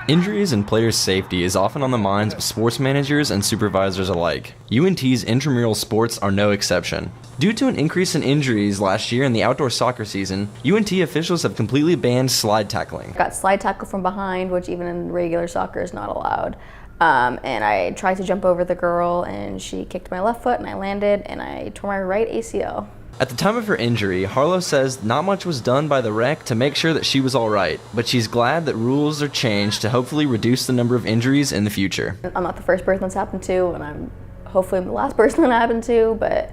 Injuries and players' safety is often on the minds of sports managers and supervisors alike. UNT's intramural sports are no exception. Due to an increase in injuries last year in the outdoor soccer season, UNT officials have completely banned slide tackling. Got slide tackle from behind, which even in regular soccer is not allowed. And I tried to jump over the girl and she kicked my left foot and I landed and I tore my right ACL. At the time of her injury, Harlow says not much was done by the rec to make sure that she was alright, but she's glad that rules are changed to hopefully reduce the number of injuries in the future. I'm not the first person that's happened to, and I'm hopefully the last person that happened to, but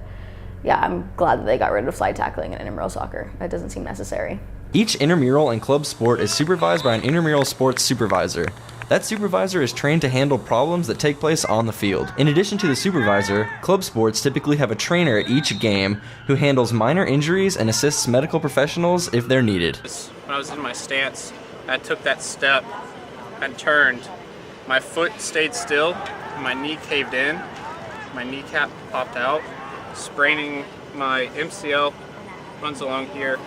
yeah, I'm glad that they got rid of slide tackling in intramural soccer. That doesn't seem necessary. Each intramural and club sport is supervised by an intramural sports supervisor. That supervisor is trained to handle problems that take place on the field. In addition to the supervisor, club sports typically have a trainer at each game who handles minor injuries and assists medical professionals if they're needed. When I was in my stance, I took that step and turned. My foot stayed still, my knee caved in, my kneecap popped out, spraining my MCL, runs along here,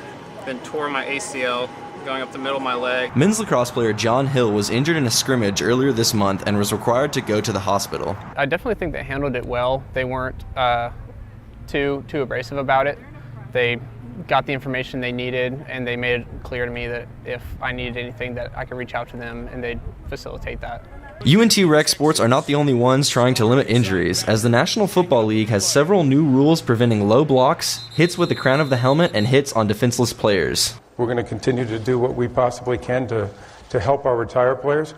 then tore my ACL, going up the middle of my leg. Men's lacrosse player John Hill was injured in a scrimmage earlier this month and was required to go to the hospital. I definitely think they handled it well. They weren't too abrasive about it. They got the information they needed and they made it clear to me that if I needed anything that I could reach out to them and they'd facilitate that. UNT rec sports are not the only ones trying to limit injuries, as the National Football League has several new rules preventing low blocks, hits with the crown of the helmet, and hits on defenseless players. We're going to continue to do what we possibly can to help our retired players,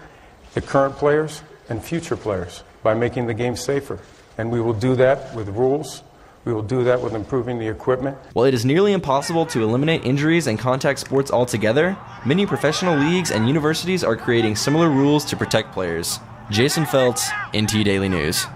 the current players, and future players by making the game safer. And we will do that with rules. We will do that with improving the equipment. While it is nearly impossible to eliminate injuries and contact sports altogether, many professional leagues and universities are creating similar rules to protect players. Jason Feltz, NT Daily News.